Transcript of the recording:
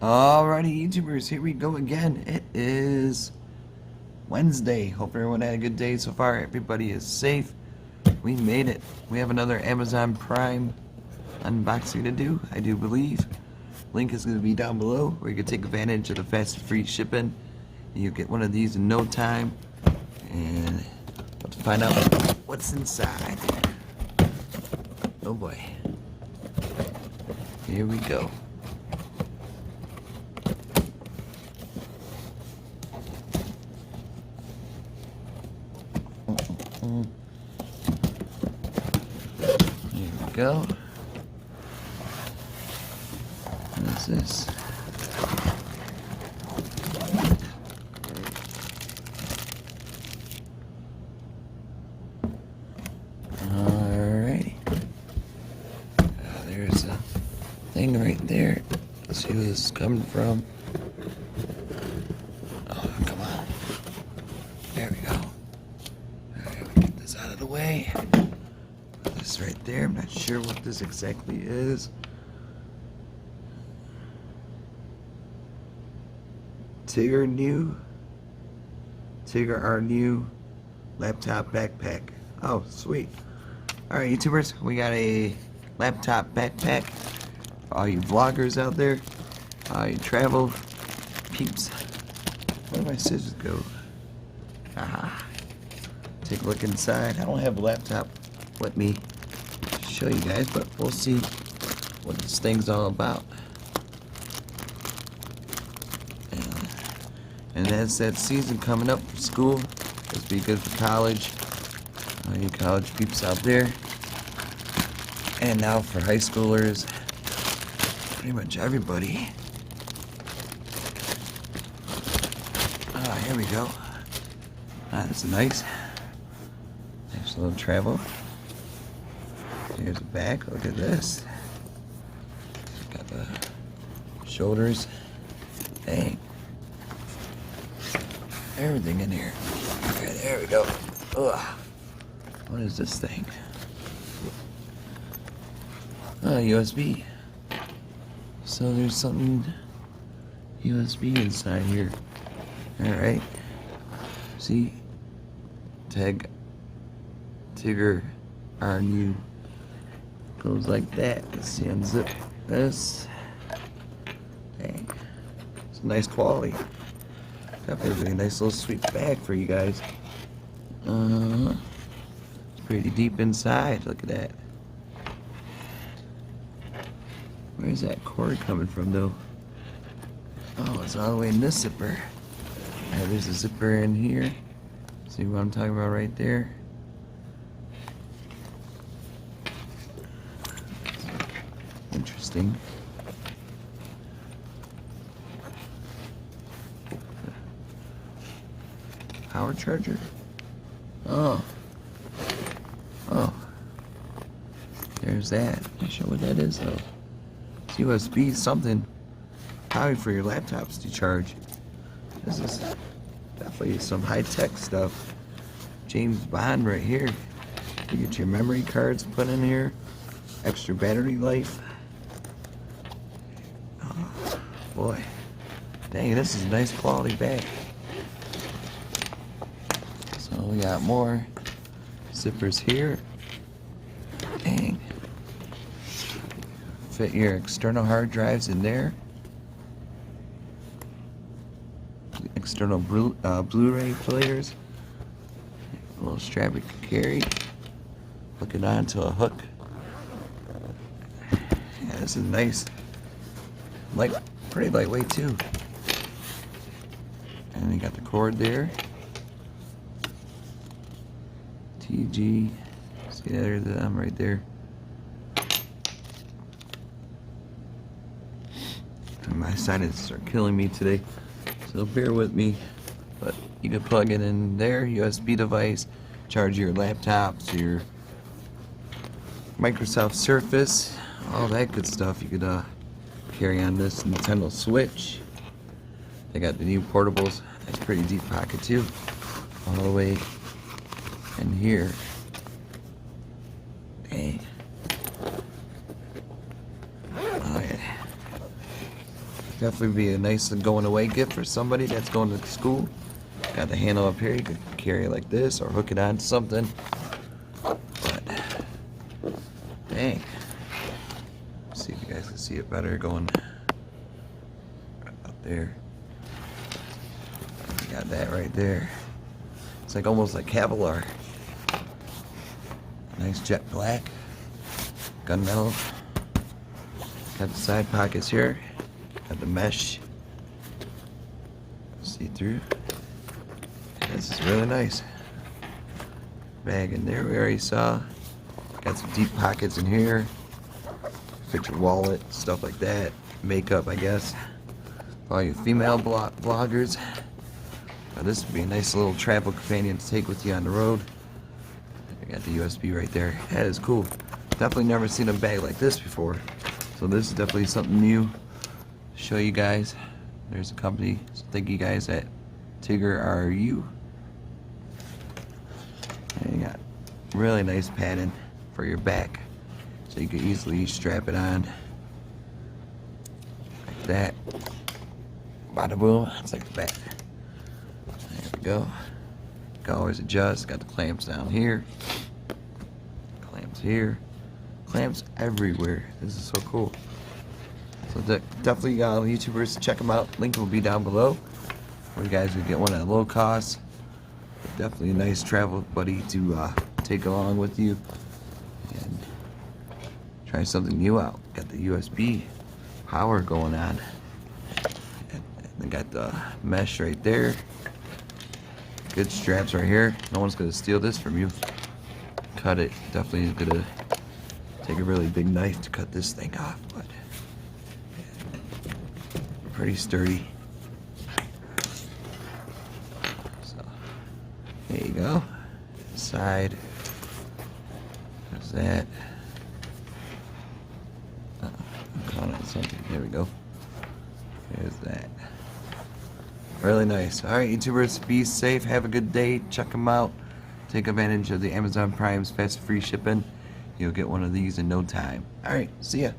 Alrighty, YouTubers, here we go again. It is Wednesday. Hope everyone had a good day so far. Everybody is safe. We made it. We have another Amazon Prime unboxing to do, I do believe. Link is going to be down below where you can take advantage of the fast and free shipping. You get one of these in no time. And let's find out what's inside. Oh boy. Here we go. Here we go. What is this? Alrighty. There's a thing right there. Let's see where this is coming from. Oh, come on. There we go. Alright, we get this out of the way. Put this right there. I'm not sure what this exactly is. Tigernu laptop backpack. Oh, sweet. Alright, YouTubers, we got a laptop backpack for all you vloggers out there, all you travel peeps. Where did my scissors go? Aha. Take a look inside. I don't have a laptop with me to show you guys, but we'll see what this thing's all about. And that's that season coming up for school. It's be good for college. All you college peeps out there. And now for high schoolers. Pretty much everybody. Ah, here we go. Ah, that's nice. Nice little travel. Here's the back. Look at this. Got the shoulders. Dang. Everything in here. Okay, there we go. Ugh. What is this thing? USB. So there's something USB inside here. Alright. See? Tigernu goes like that. Let's see, unzip this. Dang. It's nice quality. Definitely a nice little sweet bag for you guys. It's pretty deep inside. Look at that. Where's that cord coming from, though? Oh, it's all the way in this zipper. Yeah, there's a zipper in here. See what I'm talking about right there? Interesting. Power charger? Oh. There's that. Not sure what that is though. It's USB something. Probably for your laptops to charge. This is definitely some high-tech stuff. James Bond right here. You get your memory cards put in here. Extra battery life. Oh, boy. Dang, this is a nice quality bag. So we got more zippers here. Dang. Fit your external hard drives in there. External Blu-ray players. A little strap you can carry. Hook it onto a hook. Yeah, this is nice. Pretty lightweight too. And you got the cord there. TG. See, there's the right there. And my sinuses are killing me today, so bear with me. But you can plug it in there, USB device, charge your laptops, your Microsoft Surface, all that good stuff. You could carry on this Nintendo Switch. They got the new portables. That's pretty deep pocket too. All the way in here. Dang. Oh yeah. Definitely be a nice going away gift for somebody that's going to school. Got the handle up here, you could carry it like this or hook it onto something. But, dang. Let's see if you guys can see it better going up there. Got that right there. It's like almost like Kevlar. Nice jet black. Gunmetal. Got the side pockets here. Got the mesh. See through. This is really nice. Bag in there we already saw. Got some deep pockets in here. Fit your wallet, stuff like that. Makeup, I guess. For all you female bloggers. Now this would be a nice little travel companion to take with you on the road. I got the USB right there. That is cool. Definitely never seen a bag like this before. So this is definitely something new. Show you guys. There's a company. So thank you guys at Tigernu. And you got really nice padding for your back. So you can easily strap it on. Like that. Bada boom. It's like the back. There we go. You can always adjust. Got the clamps down here. Clamps here. Clamps everywhere. This is so cool. So definitely YouTubers, check them out. Link will be down below. Where you guys will get one at low cost. Definitely a nice travel buddy to take along with you and try something new out. Got the USB power going on. And they got the mesh right there. Good straps right here. No one's gonna steal this from you. Cut it. Definitely is gonna take a really big knife to cut this thing off, but pretty sturdy. So there you go. Side. There's that. I'm calling it something. There we go. There's that. Really nice. Alright, YouTubers, be safe. Have a good day. Check them out. Take advantage of the Amazon Prime's fast free shipping. You'll get one of these in no time. Alright, see ya.